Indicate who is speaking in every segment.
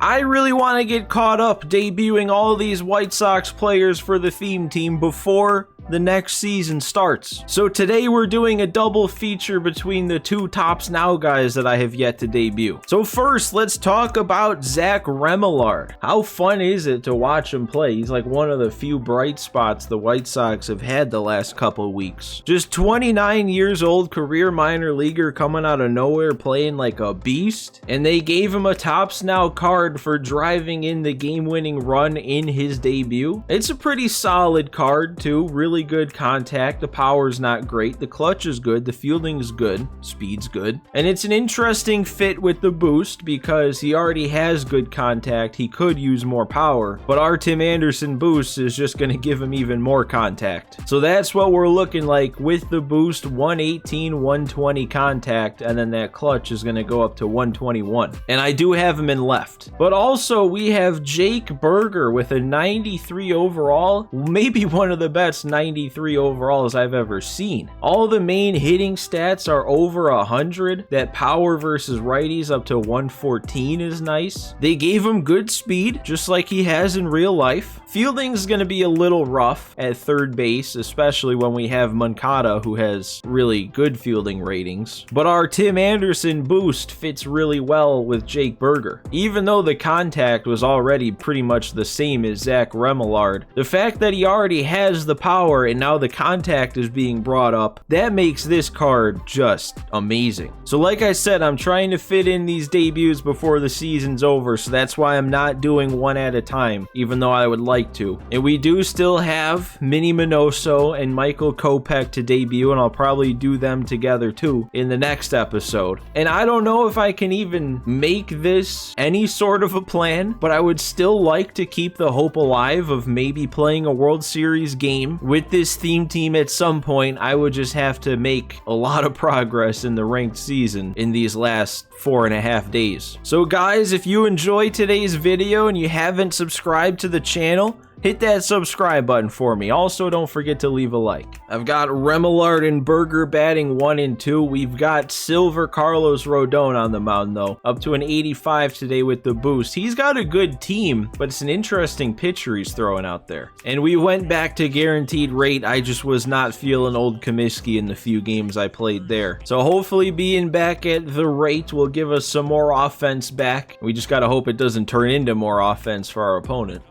Speaker 1: I really want to get caught up debuting all these White Sox players for the theme team before the next season starts. So today we're doing a double feature between the two Tops Now guys that I have yet to debut. So first, let's talk about Zach Remillard. How fun is it to watch him play? He's like one of the few bright spots the White Sox have had the last couple weeks. Just 29 years old, career minor leaguer coming out of nowhere playing like a beast. And they gave him a Tops Now card for driving in the game-winning run in his debut. It's a pretty solid card too, really good contact. The power's not great, the clutch is good, the fielding is good, speed's good, and it's an interesting fit with the boost because he already has good contact. He could use more power, but our Tim Anderson boost is just going to give him even more contact. So that's what we're looking like with the boost. 118, 120 contact, and then that clutch is going to go up to 121. And I do have him in left. But also we have Jake Burger with a 93 overall, maybe one of the best 93 overalls I've ever seen. All the main hitting stats are over 100. That power versus righties up to 114 is nice. They gave him good speed, just like he has in real life. Fielding is going to be a little rough at third base, especially when we have Moncada, who has really good fielding ratings. But our Tim Anderson boost fits really well with Jake Burger. Even though the contact was already pretty much the same as Zach Remillard, the fact that he already has the power and now the contact is being brought up, that makes this card just amazing. So like I said, I'm trying to fit in these debuts before the season's over, so that's why I'm not doing one at a time, even though I would like to. And we do still have Minnie Minoso and Michael Kopech to debut, and I'll probably do them together too in the next episode. And I don't know if I can even make this any sort of a plan, but I would still like to keep the hope alive of maybe playing a World Series game with this theme team at some point. I would just have to make a lot of progress in the ranked season in these last 4.5 days. So guys, if you enjoyed today's video and you haven't subscribed to the channel, hit that subscribe button for me. Also, don't forget to leave a like. I've got Remillard and Burger batting 1 and 2. We've got Silver Carlos Rodon on the mound though, up to an 85 today with the boost. He's got a good team, but it's an interesting pitcher he's throwing out there. And we went back to guaranteed rate. I just was not feeling old Comiskey in the few games I played there. So hopefully being back at the rate will give us some more offense back. We just gotta hope it doesn't turn into more offense for our opponent.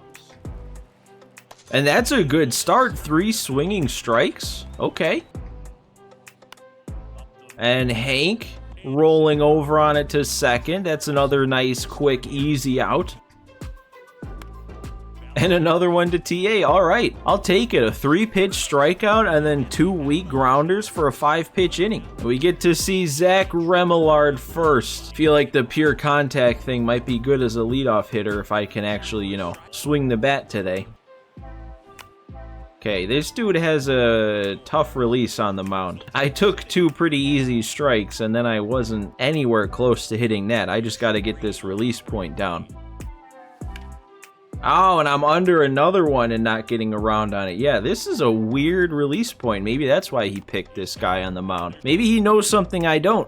Speaker 1: And that's a good start. 3 swinging strikes. Okay. And Hank rolling over on it to second. That's another nice, quick, easy out. And another one to TA. All right, I'll take it. A 3-pitch strikeout and then 2 weak grounders for a 5-pitch inning. We get to see Zach Remillard first. Feel like the pure contact thing might be good as a leadoff hitter if I can actually, swing the bat today. Okay, this dude has a tough release on the mound. I took 2 pretty easy strikes and then I wasn't anywhere close to hitting that. I just got to get this release point down. Oh, and I'm under another one and not getting around on it. Yeah, this is a weird release point. Maybe that's why he picked this guy on the mound. Maybe he knows something I don't.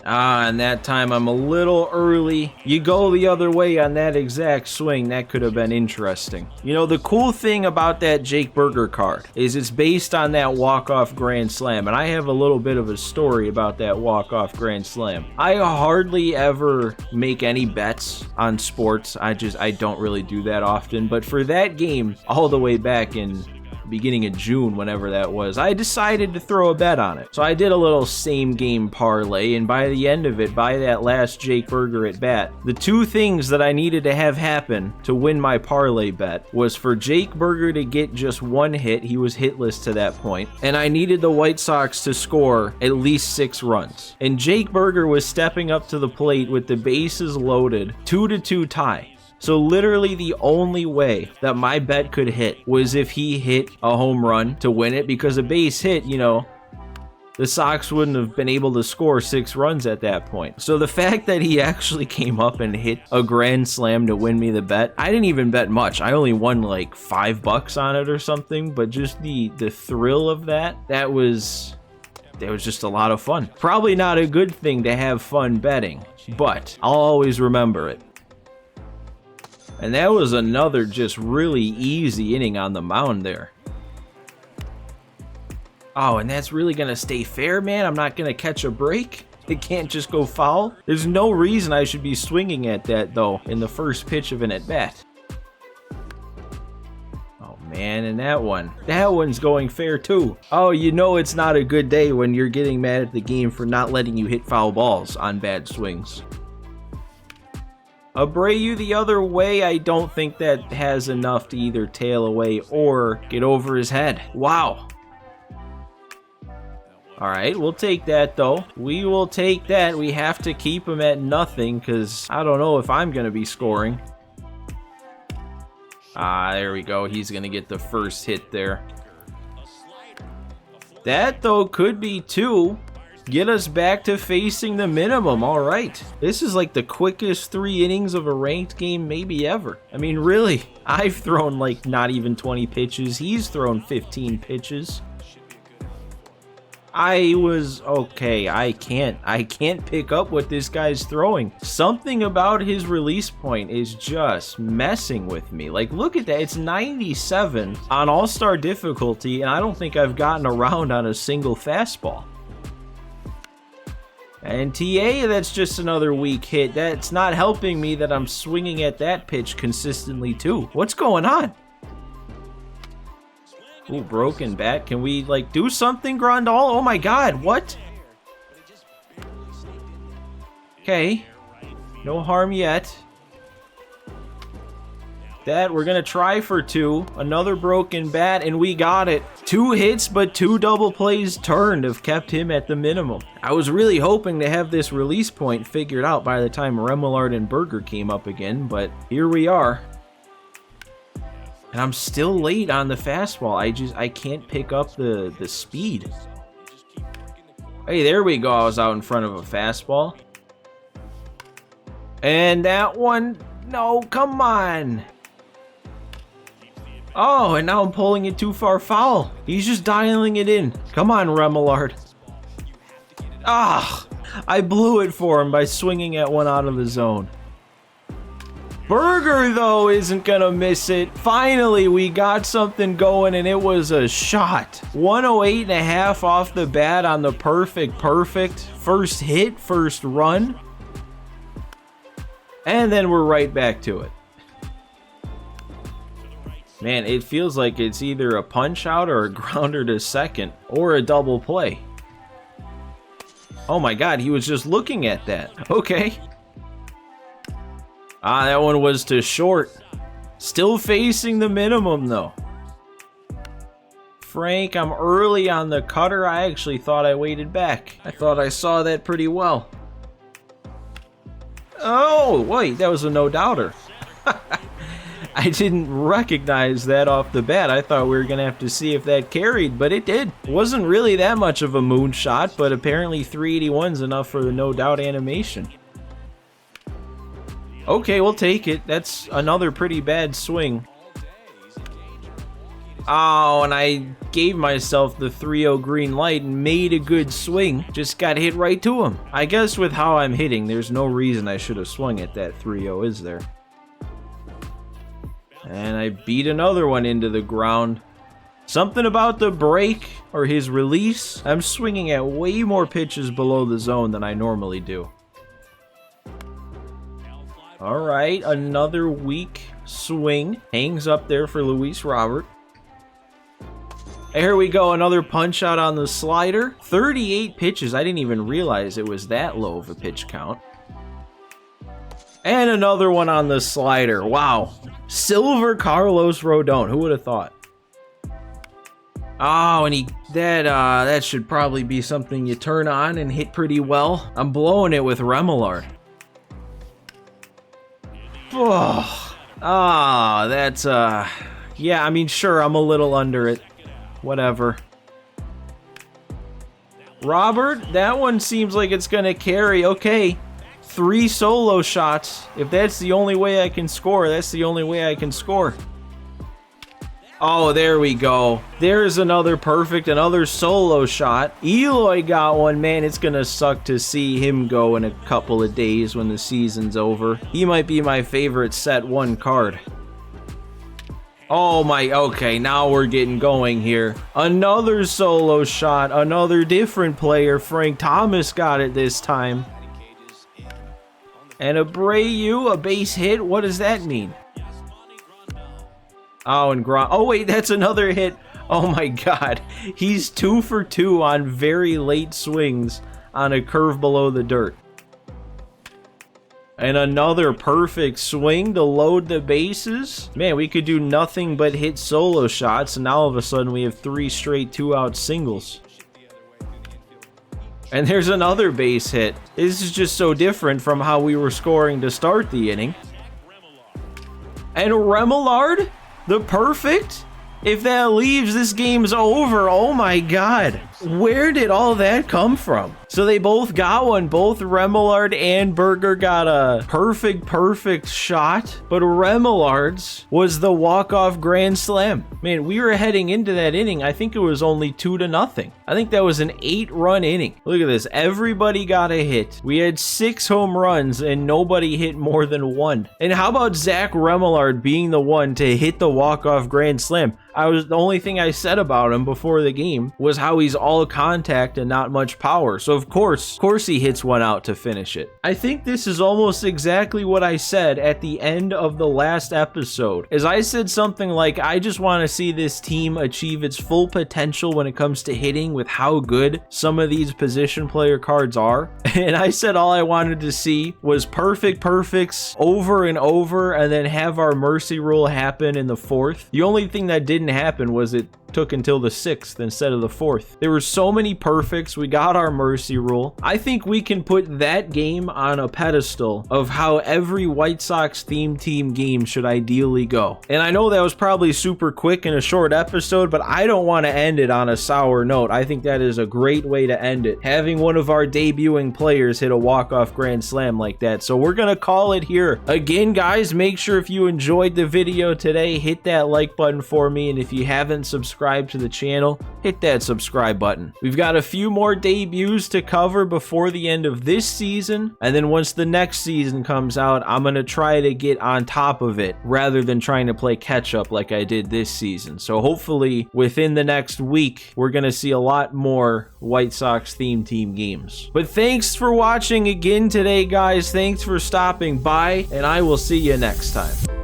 Speaker 1: And that time I'm a little early. You go the other way on that exact swing. That could have been interesting. The cool thing about that Jake Burger card is it's based on that walk-off grand slam. And I have a little bit of a story about that walk-off grand slam. I hardly ever make any bets on sports. I don't really do that often. But for that game, all the way back in beginning of June, whenever that was, I decided to throw a bet on it. So I did a little same game parlay, and by the end of it, by that last Jake Burger at bat, the 2 things that I needed to have happen to win my parlay bet was for Jake Burger to get just 1 hit. He was hitless to that point, and I needed the White Sox to score at least 6 runs. And Jake Burger was stepping up to the plate with the bases loaded, 2-2 tie. So literally the only way that my bet could hit was if he hit a home run to win it, because a base hit, the Sox wouldn't have been able to score 6 runs at that point. So the fact that he actually came up and hit a grand slam to win me the bet, I didn't even bet much. I only won like $5 on it or something, but just the thrill of that was It was just a lot of fun. Probably not a good thing to have fun betting, but I'll always remember it. And that was another just really easy inning on the mound there. Oh, and that's really going to stay fair, man? I'm not going to catch a break? It can't just go foul? There's no reason I should be swinging at that, though, in the first pitch of an at-bat. Oh, man, and that one's going fair, too. Oh, you know it's not a good day when you're getting mad at the game for not letting you hit foul balls on bad swings. Abreu the other way, I don't think that has enough to either tail away or get over his head. Wow. All right, we'll take that, though. We will take that. We have to keep him at nothing because I don't know if I'm going to be scoring. Ah, there we go. He's going to get the first hit there. That, though, could be two. Get us back to facing the minimum. All right. This is like the quickest 3 innings of a ranked game maybe ever. I mean, really, I've thrown like not even 20 pitches. He's thrown 15 pitches. I was okay. I can't pick up what this guy's throwing. Something about his release point is just messing with me. Like, look at that. It's 97 on all-star difficulty, and I don't think I've gotten around on a single fastball. And TA, that's just another weak hit. That's not helping me that I'm swinging at that pitch consistently, too. What's going on? Ooh, broken bat. Can we, like, do something, Grandal? Oh my god, what? Okay. No harm yet. That, we're gonna try for 2. Another broken bat, and we got it. 2 hits, but 2 double plays turned have kept him at the minimum. I was really hoping to have this release point figured out by the time Remillard and Berger came up again, but here we are. And I'm still late on the fastball. I can't pick up the speed. Hey, there we go. I was out in front of a fastball. And that one, no, come on. Oh, and now I'm pulling it too far foul. He's just dialing it in. Come on, Remillard. Ah, I blew it for him by swinging at one out of the zone. Berger, though, isn't gonna miss it. Finally, we got something going, and it was a shot. 108.5 off the bat on the perfect. First hit, first run. And then we're right back to it. Man, it feels like it's either a punch out or a grounder to second or a double play. Oh my god, he was just looking at that. Okay. Ah, that one was to short. Still facing the minimum, though. Frank, I'm early on the cutter. I actually thought I waited back. I thought I saw that pretty well. Oh, wait, that was a no-doubter. I didn't recognize that off the bat. I thought we were going to have to see if that carried, but it did. It wasn't really that much of a moonshot, but apparently 381's enough for the no-doubt animation. Okay, we'll take it. That's another pretty bad swing. Oh, and I gave myself the 3-0 green light and made a good swing. Just got hit right to him. I guess with how I'm hitting, there's no reason I should have swung at that 3-0, is there? And I beat another one into the ground. Something about the break or his release. I'm swinging at way more pitches below the zone than I normally do. All right, another weak swing. Hangs up there for Luis Robert. Here we go, another punch out on the slider. 38 pitches. I didn't even realize it was that low of a pitch count. And another one on the slider. Wow. Silver Carlos Rodon. Who would have thought? Oh, and that should probably be something you turn on and hit pretty well. I'm blowing it with Remillard. Oh, that's, yeah, I mean, sure, I'm a little under it. Whatever. Robert, that one seems like it's gonna carry. Okay, 3 solo shots. If that's the only way I can score, that's the only way I can score. Oh, there we go. There's another perfect, another solo shot. Eloy got one. Man, it's gonna suck to see him go in a couple of days when the season's over. He might be my favorite set one card. Oh my, okay, now we're getting going here. Another solo shot, another different player. Frank Thomas got it this time. And Abreu, a base hit. What does that mean? Oh, and oh wait, that's another hit. Oh my god. He's 2 for 2 on very late swings on a curve below the dirt. And another perfect swing to load the bases. Man, we could do nothing but hit solo shots, and now all of a sudden we have 3 straight 2-out singles. And there's another base hit. This is just so different from how we were scoring to start the inning. And Remillard, the perfect? If that leaves, this game's over. Oh my god. Where did all that come from? So they both got one. Both Remillard and Berger got a perfect shot. But Remillard's was the walk-off grand slam. Man, we were heading into that inning. I think it was only 2-0. I think that was an 8-run inning. Look at this. Everybody got a hit. We had 6 home runs and nobody hit more than 1. And how about Zach Remillard being the one to hit the walk-off grand slam? The only thing I said about him before the game was how he's all contact and not much power. So of course he hits one out to finish it. I think this is almost exactly what I said at the end of the last episode. As I said something like, I just want to see this team achieve its full potential when it comes to hitting with how good some of these position player cards are. And I said all I wanted to see was perfects over and over, and then have our mercy rule happen in the 4th. The only thing that didn't happen was it took until the 6th instead of the 4th. There were so many perfects. We got our mercy rule. I think we can put that game on a pedestal of how every White Sox theme team game should ideally go. And I know that was probably super quick in a short episode, but I don't want to end it on a sour note. I think that is a great way to end it, having one of our debuting players hit a walk-off grand slam like that. So we're gonna call it here. Again, guys, make sure if you enjoyed the video today, hit that like button for me, and if you haven't subscribed to the channel, hit that subscribe button. We've got a few more debuts to cover before the end of this season, and then once the next season comes out, I'm gonna try to get on top of it rather than trying to play catch up like I did this season. So hopefully within the next week, we're gonna see a lot more White Sox theme team games. But thanks for watching again today, guys. Thanks for stopping by, and I will see you next time.